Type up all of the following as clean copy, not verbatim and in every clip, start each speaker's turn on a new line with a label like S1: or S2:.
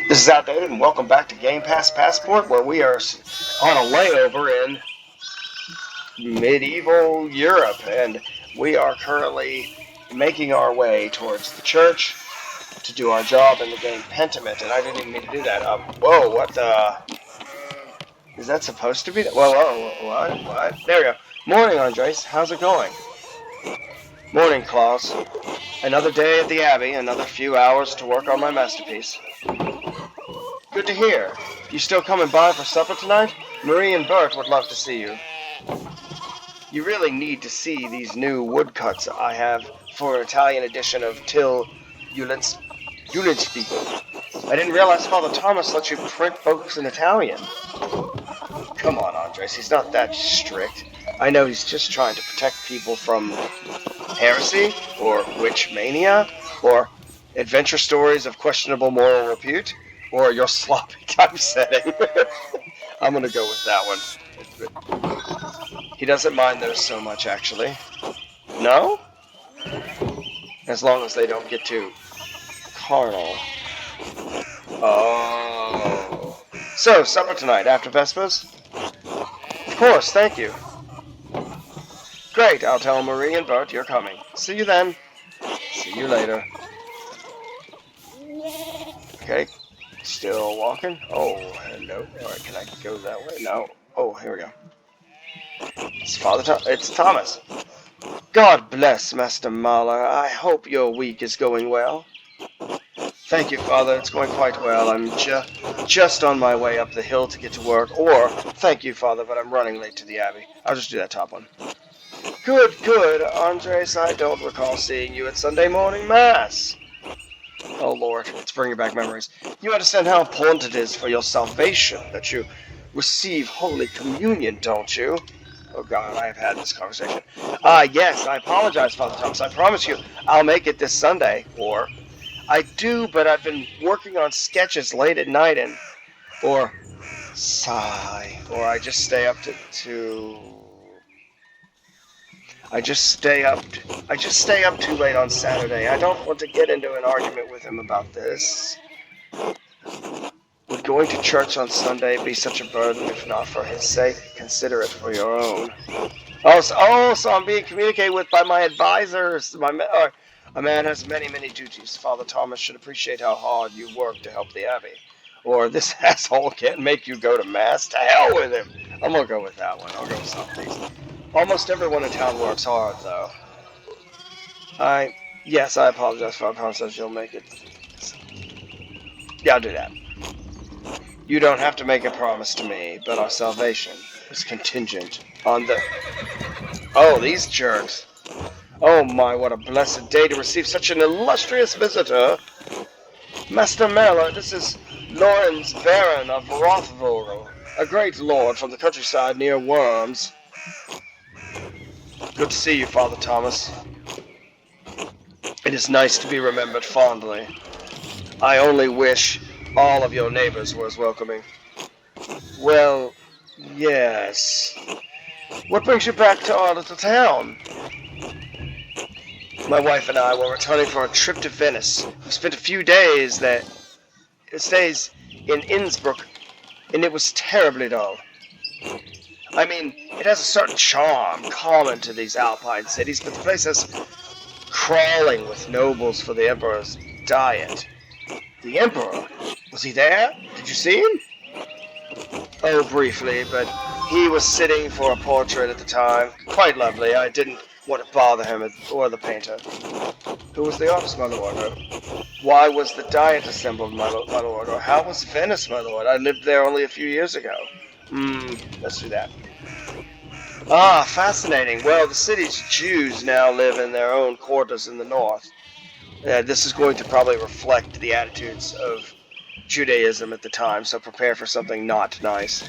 S1: This is Outdated, and welcome back to Game Pass Passport, where we are on a layover in medieval Europe, and we are currently making our way towards the church to do our job in the game Pentiment, and I didn't even mean to do that. Whoa, what the... Is that supposed to be? Whoa, what? There we go. Morning, Andres. How's it going? Morning, Klaus. Another day at the Abbey, another few hours to work on my masterpiece. Good to hear. You still coming by for supper tonight? Marie and Bert would love to see you. You really need to see these new woodcuts I have for an Italian edition of Till Eulenspiegel. I didn't realize Father Thomas let you print books in Italian. Come on, Andres, he's not that strict. I know he's just trying to protect people from heresy, or witch mania, or adventure stories of questionable moral repute, or your sloppy typesetting. I'm gonna go with that one. He doesn't mind those so much, actually. No? As long as they don't get too carnal. Oh. So, supper tonight after Vespers? Of course, thank you. Great, I'll tell Marie and Bert you're coming. See you then. See you later. Okay, still walking? Oh, hello. Alright, can I go that way? No. Oh, here we go. It's Thomas. God bless, Master Mahler. I hope your week is going well. Thank you, Father. It's going quite well. I'm just on my way up the hill to get to work. Or, thank you, Father, but I'm running late to the Abbey. I'll just do that top one. Good. Andres, I don't recall seeing you at Sunday morning Mass. Oh, Lord, it's bringing back memories. You understand how important it is for your salvation that you receive Holy Communion, don't you? Oh, God, I have had this conversation. Yes, I apologize, Father Thomas. I promise you I'll make it this Sunday. Or, I do, but I've been working on sketches late at night and... Or, sigh. Or I just stay up I just stay up too late on Saturday. I don't want to get into an argument with him about this. Would going to church on Sunday be such a burden if not for his sake? Consider it for your own. So I'm being communicated with by my advisors. A man has many duties. Father Thomas should appreciate how hard you work to help the Abbey. Or this asshole can't make you go to Mass. To hell with him. I'm gonna go with that one. I'll go with something. Almost everyone in town works hard, though. Yes, I apologize for our concerts. You'll make it. Yeah, I'll do that. You don't have to make a promise to me, but our salvation is contingent on the... Oh, these jerks. Oh my, what a blessed day to receive such an illustrious visitor. Master Merla, this is Lorenz Baron of Rothvogel, a great lord from the countryside near Worms. Good to see you, Father Thomas. It is nice to be remembered fondly. I only wish all of your neighbors were as welcoming. Well, yes. What brings you back to our little town? My wife and I were returning from a trip to Venice. We spent a few days there. Stays in Innsbruck, and it was terribly dull. I mean, it has a certain charm common to these Alpine cities, but the place is crawling with nobles for the Emperor's diet. The Emperor? Was he there? Did you see him? Oh, briefly, but he was sitting for a portrait at the time. Quite lovely. I didn't want to bother him or the painter. Who was the artist, my lord? Why was the diet assembled, my lord? Or how was Venice, my lord? I lived there only a few years ago. Let's do that. Ah, fascinating. Well, the city's Jews now live in their own quarters in the north. This is going to probably reflect the attitudes of Judaism at the time, so prepare for something not nice.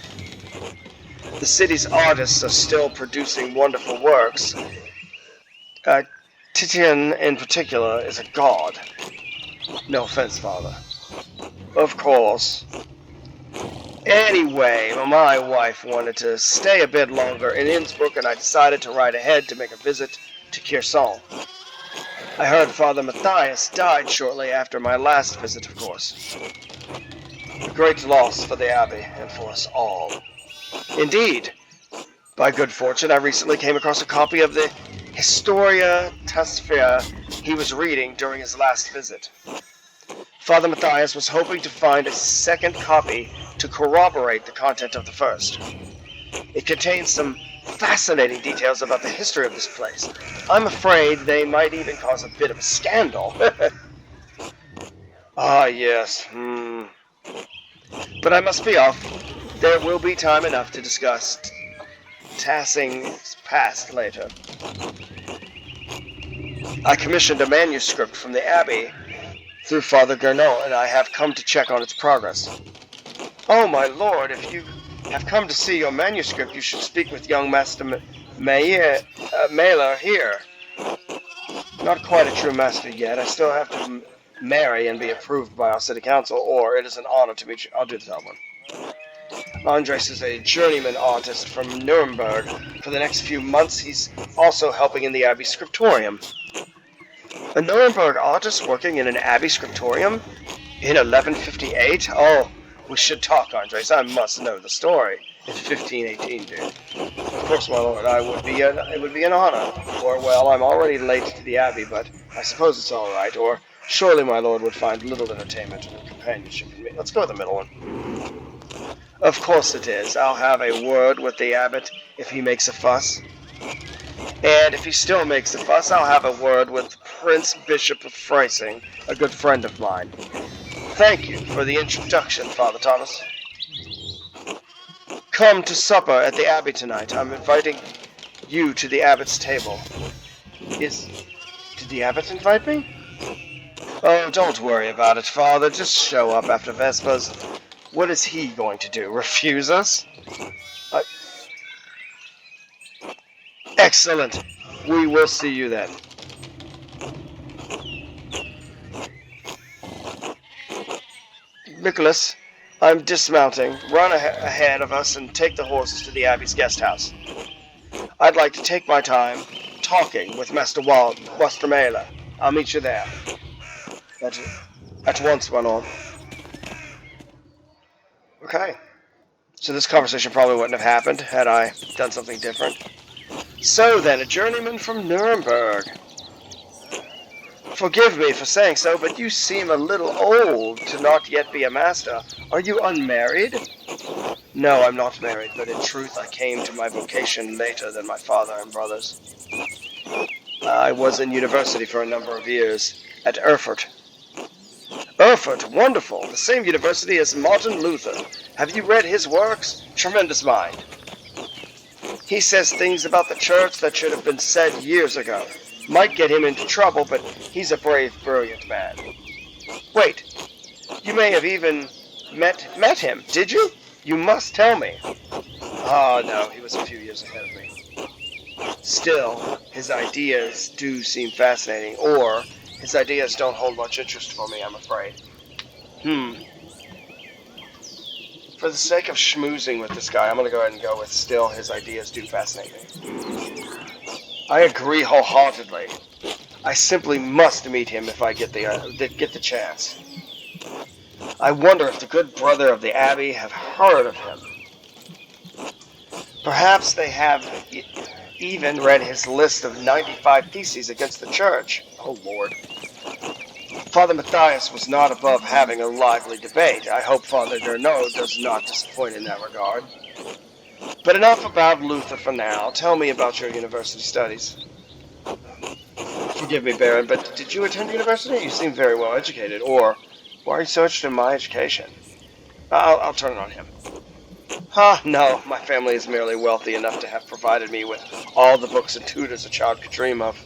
S1: The city's artists are still producing wonderful works. Titian, in particular, is a god. No offense, Father. Of course. Anyway, my wife wanted to stay a bit longer in Innsbruck, and I decided to ride ahead to make a visit to Kherson. I heard Father Matthias died shortly after my last visit, of course. A great loss for the Abbey and for us all. Indeed, by good fortune, I recently came across a copy of the Historia Tasfia he was reading during his last visit. Father Matthias was hoping to find a second copy to corroborate the content of the first. It contains some fascinating details about the history of this place. I'm afraid they might even cause a bit of a scandal. Ah, yes. But I must be off. There will be time enough to discuss Tassing's past later. I commissioned a manuscript from the Abbey through Father Gernot, and I have come to check on its progress. Oh, my lord, if you have come to see your manuscript, you should speak with young Master Mailer here. Not quite a true master yet. I still have to marry and be approved by our city council, or it is an honor to meet you. I'll do that one. Andres is a journeyman artist from Nuremberg. For the next few months, he's also helping in the Abbey Scriptorium. A Nuremberg artist working in an Abbey Scriptorium? In 1158? Oh, we should talk, Andres. I must know the story. It's 1518, dude. Of course, my lord, it would be an honor. Or, well, I'm already late to the Abbey, but I suppose it's all right. Or, surely my lord would find little entertainment and companionship in me. Let's go with the middle one. Of course it is. I'll have a word with the abbot if he makes a fuss. And if he still makes a fuss, I'll have a word with Prince Bishop of Freising, a good friend of mine. Thank you for the introduction, Father Thomas. Come to supper at the Abbey tonight. I'm inviting you to the abbot's table. Did the abbot invite me? Oh, don't worry about it, Father. Just show up after Vespers. What is he going to do? Refuse us? Excellent. We will see you then. Nicholas, I'm dismounting. Run ahead of us and take the horses to the Abbey's guest house. I'd like to take my time talking with Master Mailer. I'll meet you there. At once, my lord. Okay. So this conversation probably wouldn't have happened had I done something different. So then, a journeyman from Nuremberg. Forgive me for saying so, but you seem a little old to not yet be a master. Are you unmarried? No, I'm not married, but in truth I came to my vocation later than my father and brothers. I was in university for a number of years, at Erfurt. Erfurt, wonderful, the same university as Martin Luther. Have you read his works? Tremendous mind. He says things about the church that should have been said years ago. Might get him into trouble, but he's a brave, brilliant man. Wait, you may have even met him, did you? You must tell me. Oh, no, he was a few years ahead of me. Still, his ideas do seem fascinating, or his ideas don't hold much interest for me, I'm afraid. For the sake of schmoozing with this guy, I'm going to go ahead and go with still his ideas do fascinate me. I agree wholeheartedly. I simply must meet him if I get the chance. I wonder if the good brother of the Abbey have heard of him. Perhaps they have even read his list of 95 theses against the church. Oh, Lord. Father Matthias was not above having a lively debate. I hope Father Gernot does not disappoint in that regard. But enough about Luther for now. Tell me about your university studies. Forgive me, Baron, but did you attend university? You seem very well educated. Or, why are you so interested in my education? I'll turn it on him. No, my family is merely wealthy enough to have provided me with all the books and tutors a child could dream of.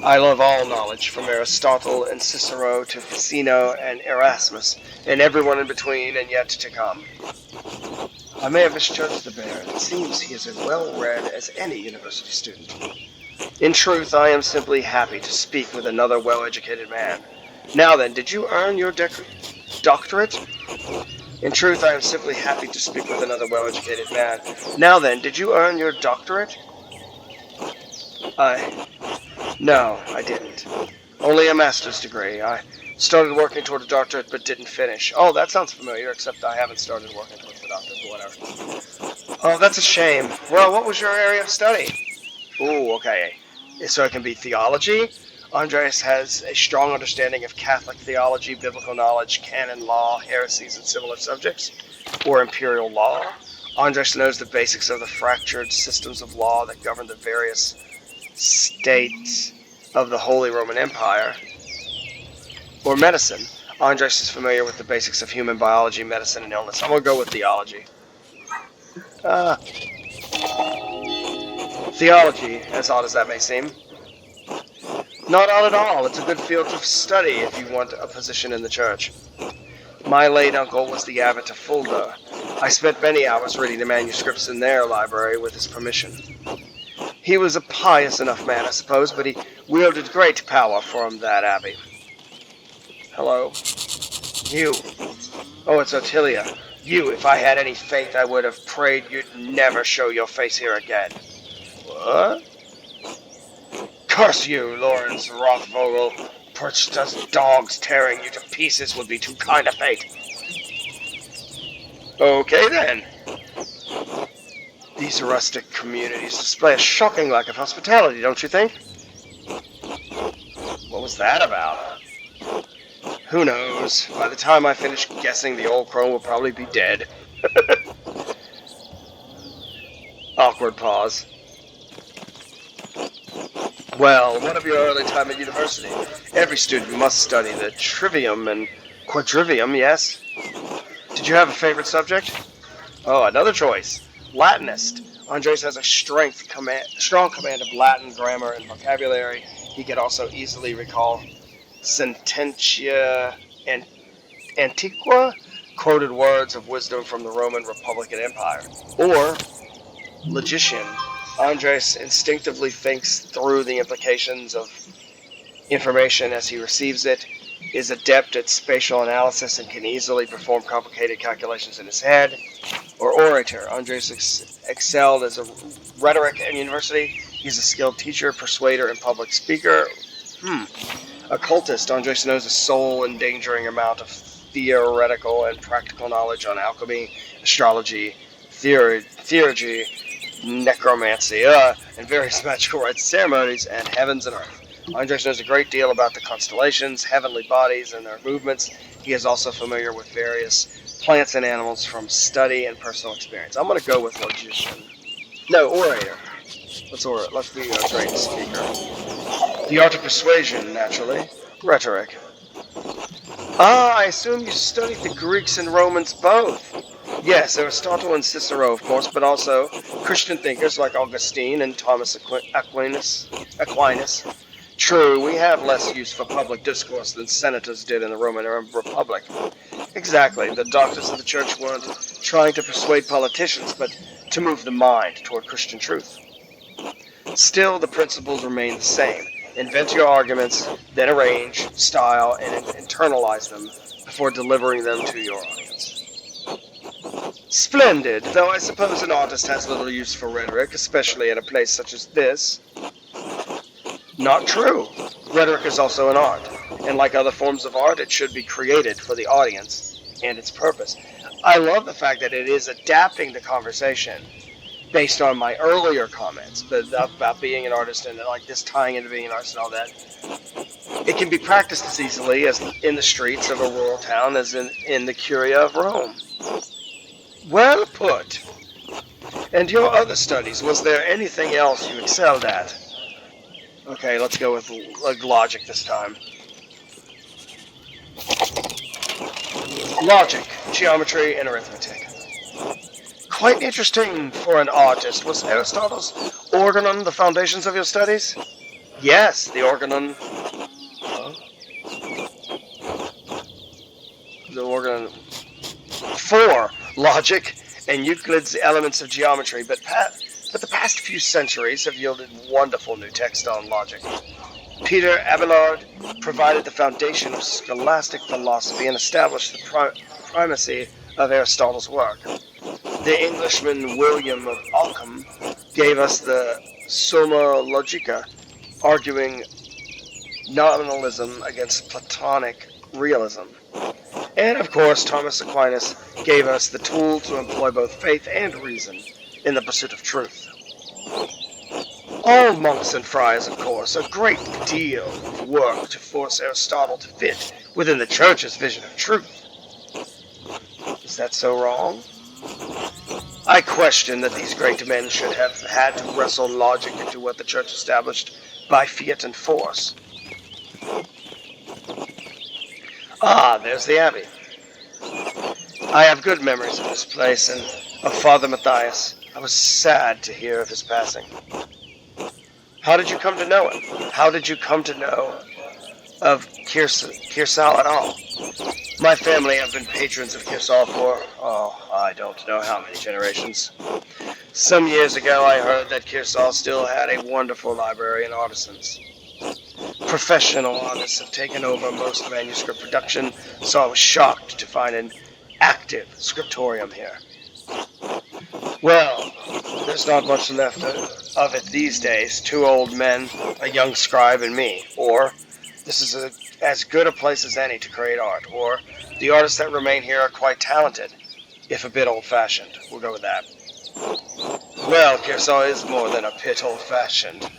S1: I love all knowledge, from Aristotle and Cicero to Ficino and Erasmus, and everyone in between and yet to come. I may have misjudged the Baron. It seems he is as well-read as any university student. In truth, I am simply happy to speak with another well-educated man. Now then, did you earn your doctorate? In truth, I am simply happy to speak with another well-educated man. Now then, did you earn your doctorate? No, I didn't. Only a master's degree. I started working toward a doctorate but didn't finish. Oh, that sounds familiar, except I haven't started working towards the doctorate, but whatever. Oh, that's a shame. Well, what was your area of study? Ooh, okay. So it can be theology. Andres has a strong understanding of Catholic theology, biblical knowledge, canon law, heresies, and similar subjects, or imperial law. Andres knows the basics of the fractured systems of law that govern the various states of the Holy Roman Empire. Or medicine. Andres is familiar with the basics of human biology, medicine, and illness. I'm going to go with theology. Theology, as odd as that may seem. Not odd at all. It's a good field of study if you want a position in the church. My late uncle was the abbot of Fulda. I spent many hours reading the manuscripts in their library with his permission. He was a pious enough man, I suppose, but he wielded great power from that abbey. Hello? You. Oh, it's Ottilia. You, if I had any faith, I would have prayed you'd never show your face here again. What? Curse you, Lawrence Rothvogel. Perched as dogs tearing you to pieces would be too kind a fate. Okay then. These rustic communities display a shocking lack of hospitality, don't you think? What was that about? Who knows? By the time I finish guessing, the old crone will probably be dead. Awkward pause. Well, what of your early time at university? Every student must study the trivium and quadrivium, yes? Did you have a favorite subject? Oh, another choice. Latinist. Andres has a strong command of Latin grammar and vocabulary. He could also easily recall sententia antiqua, quoted words of wisdom from the Roman Republican Empire. Or logician. Andres instinctively thinks through the implications of information as he receives it, is adept at spatial analysis, and can easily perform complicated calculations in his head. Or orator. Andres excelled as a rhetoric at university. He's a skilled teacher, persuader, and public speaker. Occultist. Andres knows a soul-endangering amount of theoretical and practical knowledge on alchemy, astrology, theurgy, necromancy, and various magical rites ceremonies, and heavens and earth. Andres knows a great deal about the constellations, heavenly bodies, and their movements. He is also familiar with various plants and animals from study and personal experience. I'm going to go with logician. No, orator. Let's be a great speaker. The art of persuasion, naturally. Rhetoric. I assume you studied the Greeks and Romans both. Yes, Aristotle and Cicero, of course, but also Christian thinkers like Augustine and Thomas Aquinas. True, we have less use for public discourse than senators did in the Roman Republic. Exactly, the doctors of the church weren't trying to persuade politicians, but to move the mind toward Christian truth. Still, the principles remain the same. Invent your arguments, then arrange, style, and internalize them before delivering them to your audience. Splendid, though I suppose an artist has little use for rhetoric, especially in a place such as this. Not true. Rhetoric is also an art, and like other forms of art, it should be created for the audience and its purpose. I love the fact that it is adapting the conversation based on my earlier comments about being an artist and like this tying into being an artist and all that. It can be practiced as easily as in the streets of a rural town as in the Curia of Rome. Well put. And your other studies, was there anything else you excelled at? Okay, let's go with logic this time. Logic, geometry, and arithmetic. Quite interesting for an artist. Was Aristotle's organon the foundations of your studies? Yes, the organon... The organon... 4. Logic and Euclid's elements of geometry, but the past few centuries have yielded wonderful new texts on logic. Peter Abelard provided the foundation of scholastic philosophy and established the primacy of Aristotle's work. The Englishman William of Ockham gave us the Summa Logica, arguing nominalism against Platonic realism. And of course, Thomas Aquinas gave us the tool to employ both faith and reason in the pursuit of truth. All monks and friars, of course, a great deal of work to force Aristotle to fit within the Church's vision of truth. Is that so wrong? I question that these great men should have had to wrestle logic into what the Church established by fiat and force. Ah, there's the Abbey. I have good memories of this place and of Father Matthias. I was sad to hear of his passing. How did you come to know him? How did you come to know of Kirsal at all? My family have been patrons of Kirsal for, I don't know how many generations. Some years ago I heard that Kirsal still had a wonderful library and artisans. Professional artists have taken over most manuscript production, so I was shocked to find an active scriptorium here. Well, there's not much left of it these days. 2 old men, a young scribe, and me. Or, this is as good a place as any to create art. Or, the artists that remain here are quite talented, if a bit old-fashioned. We'll go with that. Well, Kirsal is more than a bit old-fashioned.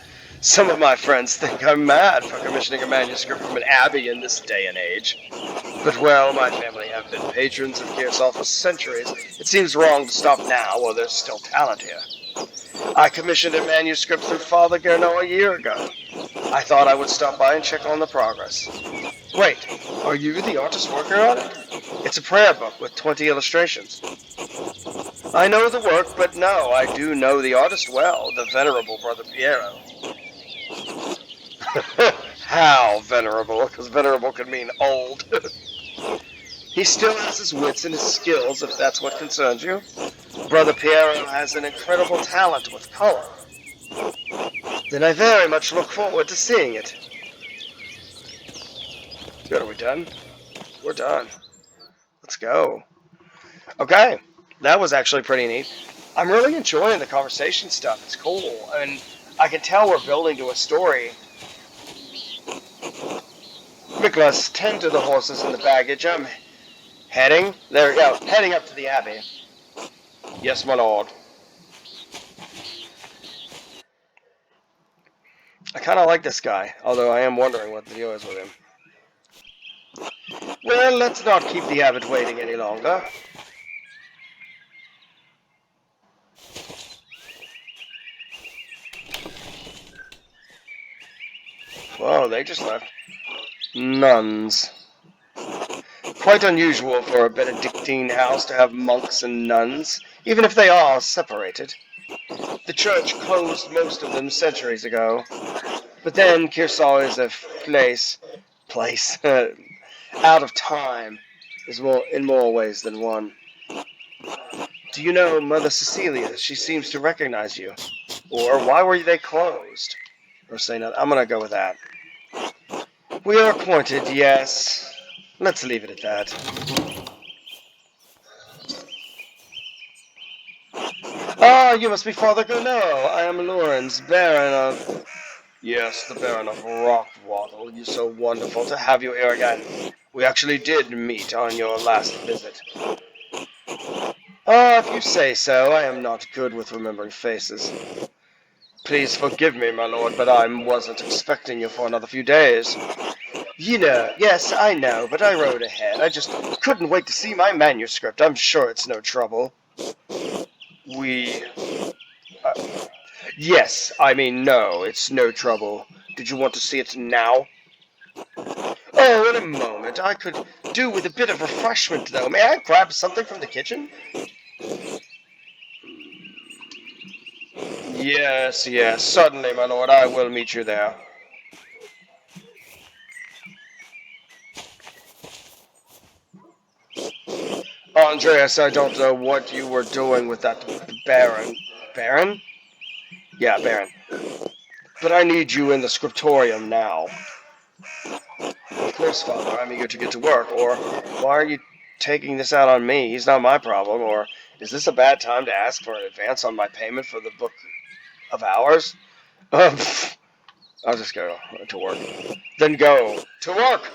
S1: Some of my friends think I'm mad for commissioning a manuscript from an abbey in this day and age. But, well, my family have been patrons of Kirsal for centuries. It seems wrong to stop now while there's still talent here. I commissioned a manuscript through Father Gernot a year ago. I thought I would stop by and check on the progress. Wait, are you the artist working on it? It's a prayer book with 20 illustrations. I know the work, but no, I do know the artist well, the venerable Brother Piero. How venerable? Because venerable could mean old. He still has his wits and his skills, if that's what concerns you. Brother Piero has an incredible talent with color. Then I very much look forward to seeing it. Good, are we done? We're done. Let's go. Okay, that was actually pretty neat. I'm really enjoying the conversation stuff. It's cool. And I can tell we're building to a story. Nicholas, tend to the horses and the baggage. I'm heading up to the Abbey. Yes, my lord. I kind of like this guy, although I am wondering what the deal is with him. Well, let's not keep the abbot waiting any longer. Whoa, they just left. Nuns. Quite unusual for a Benedictine house to have monks and nuns, even if they are separated. The church closed most of them centuries ago. But then Kirsal is a place out of time in more ways than one. Do you know Mother Cecilia? She seems to recognize you. Or why were they closed? Or say nothing. I'm going to go with that. We are acquainted, yes. Let's leave it at that. Ah, you must be Father Gernot. I am Lorenz, Baron of... Yes, the Baron of Rockwaddle. You're so wonderful to have you here again. We actually did meet on your last visit. Ah, if you say so, I am not good with remembering faces. Please forgive me, my lord, but I wasn't expecting you for another few days. You know, yes, I know, but I rode ahead. I just couldn't wait to see my manuscript. I'm sure it's no trouble. Yes, I mean, no, it's no trouble. Did you want to see it now? Oh, in a moment. I could do with a bit of refreshment, though. May I grab something from the kitchen? Yes, certainly, my lord. I will meet you there. Andreas, I don't know what you were doing with that Baron. Baron? Yeah, Baron. But I need you in the scriptorium now. Of course, Father, I'm eager to get to work. Or, why are you taking this out on me? He's not my problem. Or, is this a bad time to ask for an advance on my payment for the book of hours? I'll just go to work. Then go to work!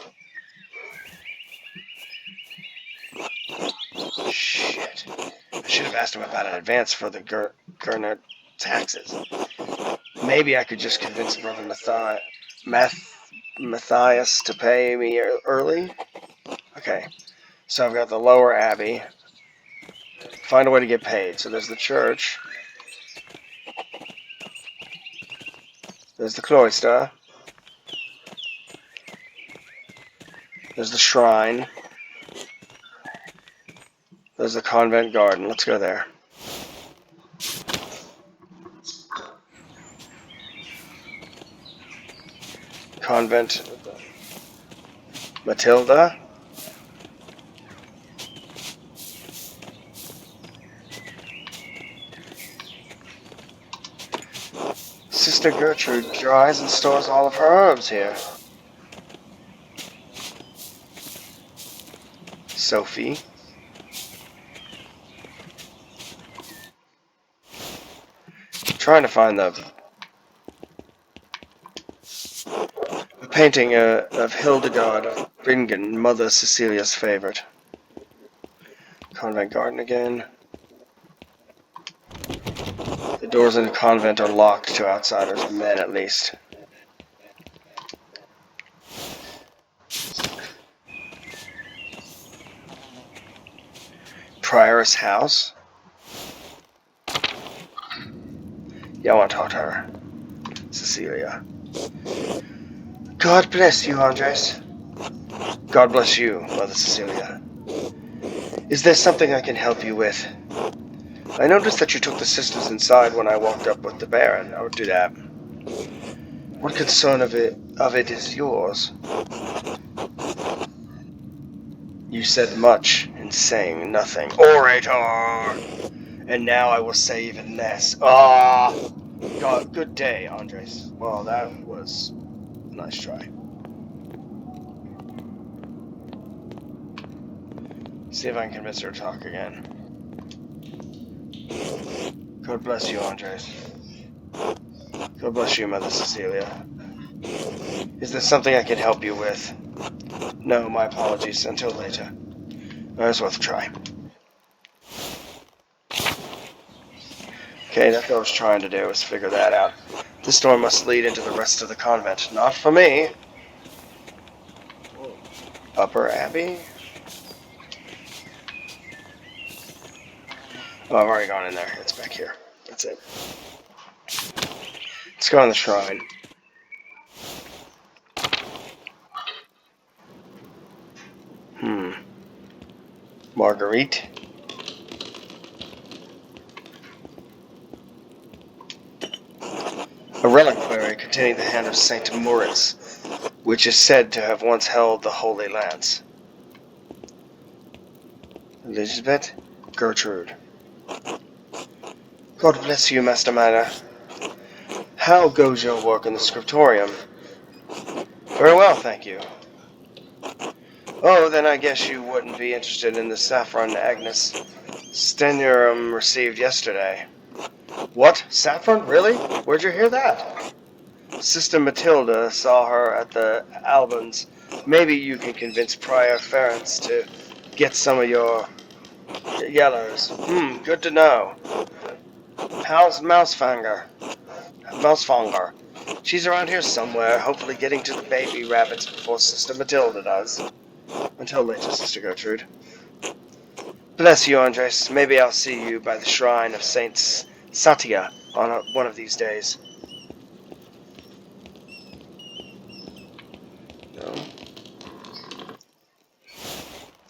S1: Shit. I should have asked him about an advance for the Gurner taxes. Maybe I could just convince Brother Matthias to pay me early? Okay. So I've got the lower abbey. Find a way to get paid. So there's the church. There's the cloister. There's the shrine. There's the convent garden. Let's go there. Convent Matilda. Sister Gertrude dries and stores all of her herbs here. Sophie. Trying to find a painting of Hildegard of Bingen, Mother Cecilia's favorite. Convent garden again. The doors in the convent are locked to outsiders, men at least. Prioress house. Yeah, I want to talk to her. Cecilia. God bless you, Andres. God bless you, Mother Cecilia. Is there something I can help you with? I noticed that you took the sisters inside when I walked up with the Baron. I would do that. What concern of it is yours? You said much in saying nothing. Orator! And now I will say even less. Ah! God, good day, Andres. Well, that was a nice try. See if I can convince her to talk again. God bless you, Andres. God bless you, Mother Cecilia. Is there something I can help you with? No, my apologies. Until later. It was worth a try. Okay, that's what I was trying to do, was figure that out. This door must lead into the rest of the convent. Not for me. Upper Abbey? Oh, I've already gone in there. It's back here. That's it. Let's go on the shrine. Marguerite. A reliquary containing the hand of Saint Moritz, which is said to have once held the Holy Lance. Elizabeth Gertrude. God bless you, Master Miner. How goes your work in the scriptorium? Very well, thank you. Oh, then I guess you wouldn't be interested in the saffron Agnes Stenurum received yesterday. What? Saffron? Really? Where'd you hear that? Sister Matilda saw her at the Albans. Maybe you can convince Prior Ference to get some of your yellows. Good to know. How's Mousefanger? She's around here somewhere, hopefully getting to the baby rabbits before Sister Matilda does. Until later, Sister Gertrude. Bless you, Andres. Maybe I'll see you by the shrine of Saint Satya on one of these days. No?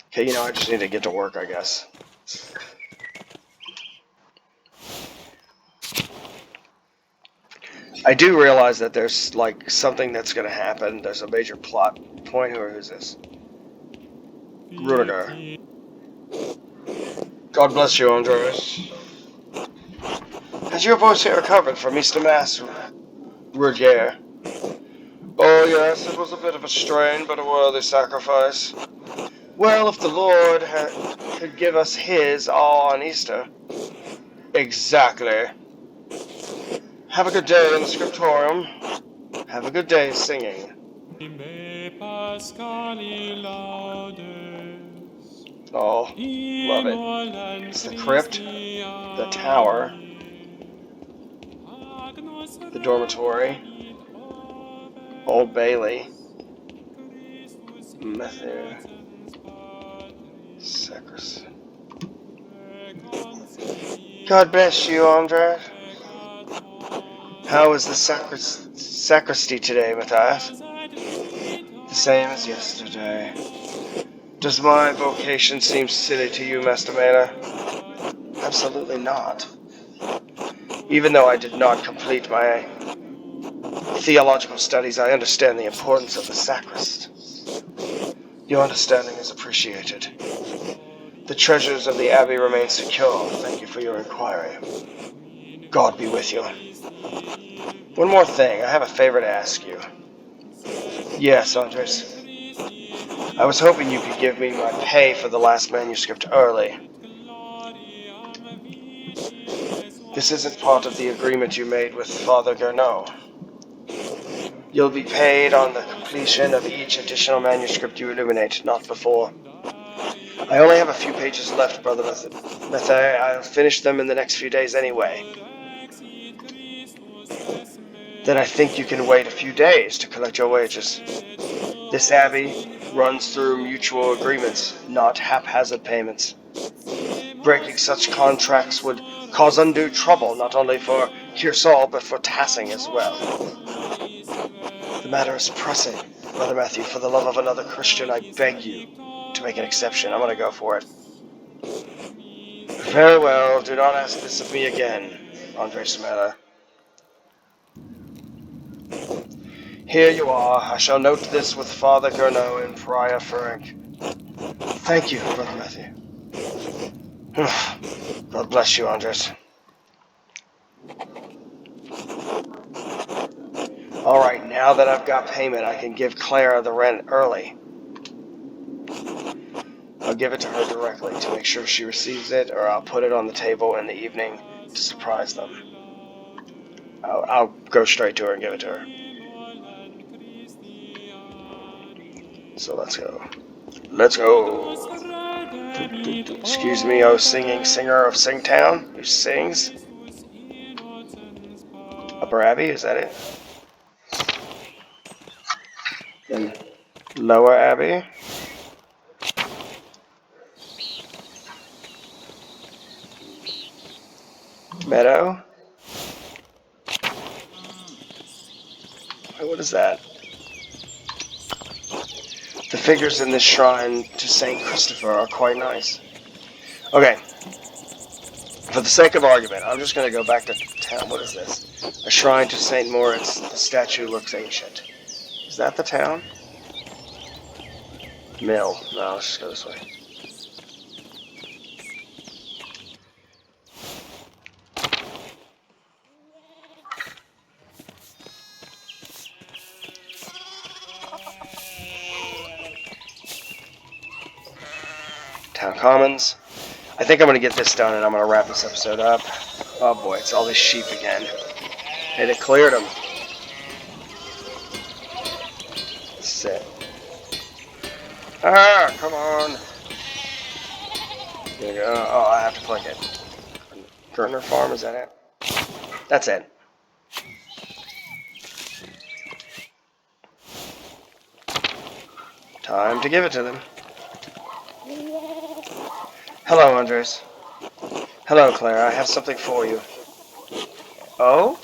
S1: Okay, I just need to get to work, I guess. I do realize that there's, something that's going to happen. There's a major plot point. Who's this? Rudiger. God bless you, Andres. Has your voice yet recovered from Easter Mass, Rudiger? Oh, yes, it was a bit of a strain, but a worthy sacrifice. Well, if the Lord could give us his all on Easter. Exactly. Have a good day in the scriptorium. Have a good day singing. Oh, love it. It's the crypt, the tower, the dormitory, Old Bailey, Method, Sacris. God bless you, Andres. How is the sacristy today, Matthias? The same as yesterday. Does my vocation seem silly to you, Master Mela? Absolutely not. Even though I did not complete my theological studies, I understand the importance of the sacrist. Your understanding is appreciated. The treasures of the Abbey remain secure. Thank you for your inquiry. God be with you. One more thing, I have a favor to ask you. Yes, Andres. I was hoping you could give me my pay for the last manuscript early. This isn't part of the agreement you made with Father Gernot. You'll be paid on the completion of each additional manuscript you illuminate, not before. I only have a few pages left, Brother Matthias. I'll finish them in the next few days anyway. Then I think you can wait a few days to collect your wages. This abbey runs through mutual agreements, not haphazard payments. Breaking such contracts would cause undue trouble, not only for Kearsall, but for Tassing as well. The matter is pressing. Brother Matthew, for the love of another Christian, I beg you to make an exception. I'm going to go for it. Very well, do not ask this of me again, Andre Samela. Here you are. I shall note this with Father Gernot and Prior Frank. Thank you, Brother Matthew. God bless you, Andres. Alright, now that I've got payment, I can give Clara the rent early. I'll give it to her directly to make sure she receives it, or I'll put it on the table in the evening to surprise them. I'll go straight to her and give it to her. So let's go. Let's go. Excuse me, oh singing singer of Singtown, who sings. Upper Abbey, is that it? Then Lower Abbey. Meadow. What is that? The figures in this shrine to St. Christopher are quite nice. Okay. For the sake of argument, I'm just going to go back to town. What is this? A shrine to St. Moritz. The statue looks ancient. Is that the town? Mill. No, let's just go this way. Town Commons. I think I'm going to get this done and I'm going to wrap this episode up. Oh boy, it's all these sheep again. Hey, they cleared them. That's it. Ah, come on. There you go. Oh, I have to click it. Gertner Farm, is that it? That's it. Time to give it to them. Hello, Andres. Hello, Clara. I have something for you. Oh?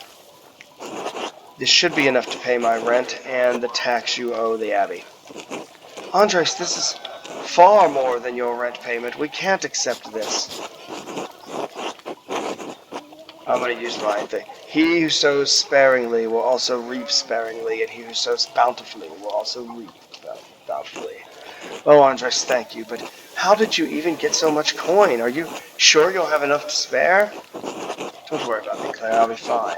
S1: This should be enough to pay my rent and the tax you owe the Abbey. Andres, this is far more than your rent payment. We can't accept this. I'm going to use my thing. He who sows sparingly will also reap sparingly, and he who sows bountifully will also reap bountifully. Oh, Andres, thank you, but how did you even get so much coin? Are you sure you'll have enough to spare? Don't worry about me, Claire. I'll be fine.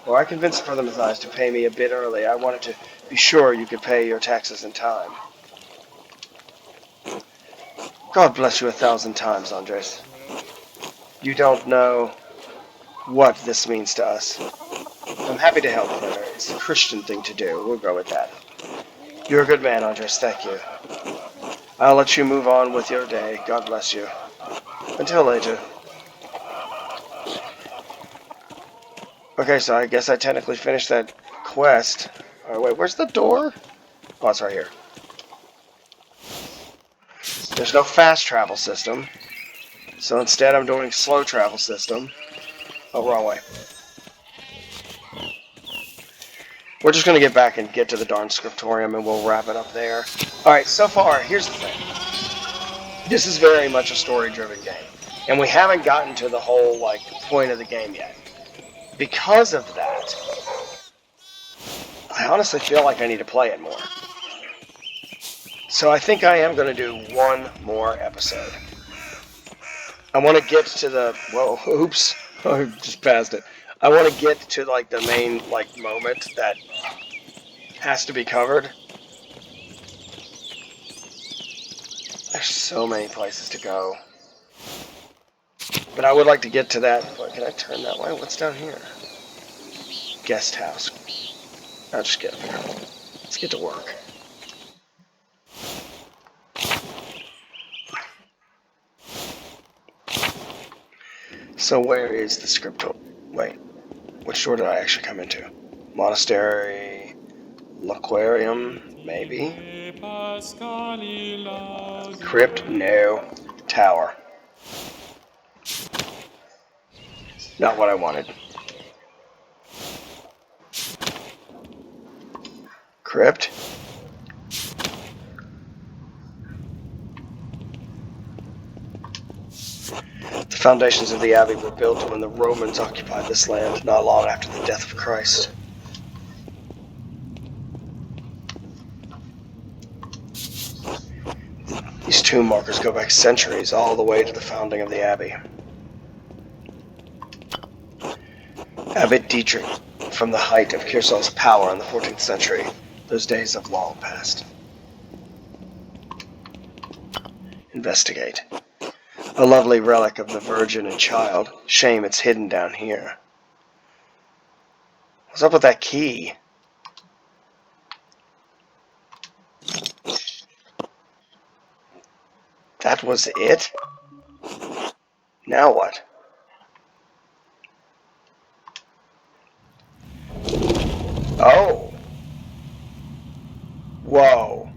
S1: Well, I convinced Brother Matthias to pay me a bit early. I wanted to be sure you could pay your taxes in time. God bless you 1,000 times, Andres. You don't know what this means to us. I'm happy to help, Claire. It's a Christian thing to do. We'll go with that. You're a good man, Andres. Thank you. I'll let you move on with your day. God bless you. Until later. Okay, so I guess I technically finished that quest. Alright, wait, where's the door? Oh, it's right here. There's no fast travel system. So instead I'm doing slow travel system. Oh, wrong way. We're just going to get back and get to the darn scriptorium and we'll wrap it up there. Alright, so far, here's the thing. This is very much a story-driven game. And we haven't gotten to the whole, like, point of the game yet. Because of that, I honestly feel like I need to play it more. So I think I am going to do one more episode. I want to get to the... Whoa, oops. I just passed it. I want to get to, like, the main, like, moment that has to be covered. There's so many places to go. But I would like to get to that... Can I turn that way? What's down here? Guest house. I'll just get up here. Let's get to work. So where is the scriptorium? Wait. Which door did I actually come into? Monastery, Laquarium, maybe? Crypt, no. Tower. Not what I wanted. Crypt. The foundations of the abbey were built when the Romans occupied this land, not long after the death of Christ. These tomb markers go back centuries, all the way to the founding of the abbey. Abbot Dietrich, from the height of Kearsal's power in the 14th century, those days have long passed. Investigate. A lovely relic of the Virgin and Child. Shame it's hidden down here. What's up with that key? That was it? Now what? Oh. Whoa.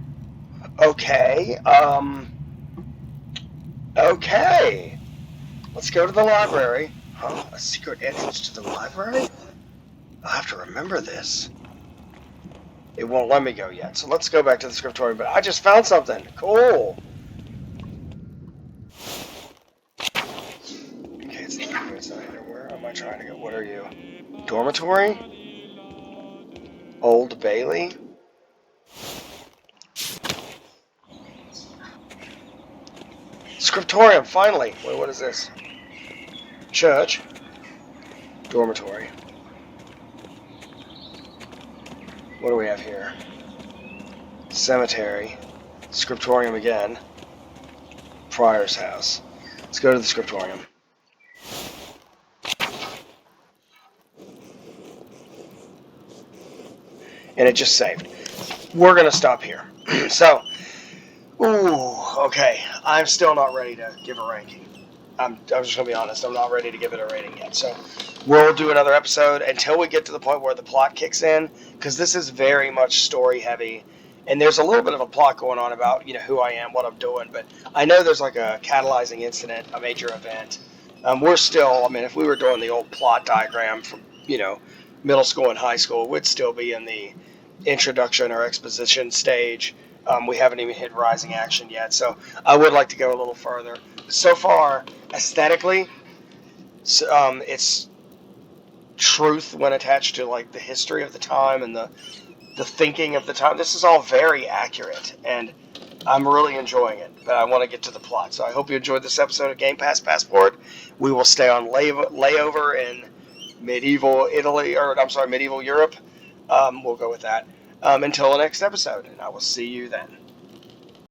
S1: Okay, Okay. Let's go to the library. Huh? A secret entrance to the library? I'll have to remember this. It won't let me go yet, so let's go back to the scriptorium. But I just found something. Cool. Okay, it's not here. Where am I trying to go? What are you? Dormitory? Old Bailey? Scriptorium, finally! Wait, what is this? Church. Dormitory. What do we have here? Cemetery. Scriptorium again. Prior's house. Let's go to the scriptorium. And it just saved. We're going to stop here. So, ooh, okay. I'm still not ready to give a ranking. I'm just going to be honest. I'm not ready to give it a rating yet. So, we'll do another episode until we get to the point where the plot kicks in. Because this is very much story heavy. And there's a little bit of a plot going on about, who I am, what I'm doing. But I know there's like a catalyzing incident, a major event. We're still, if we were doing the old plot diagram from, middle school and high school, we'd still be in the introduction or exposition stage. We haven't even hit rising action yet, so I would like to go a little further. So far, aesthetically, it's truth when attached to like the history of the time and the thinking of the time. This is all very accurate, and I'm really enjoying it, but I want to get to the plot. So I hope you enjoyed this episode of Game Pass Passport. We will stay on layover in medieval Europe. We'll go with that until the next episode, and I will see you then.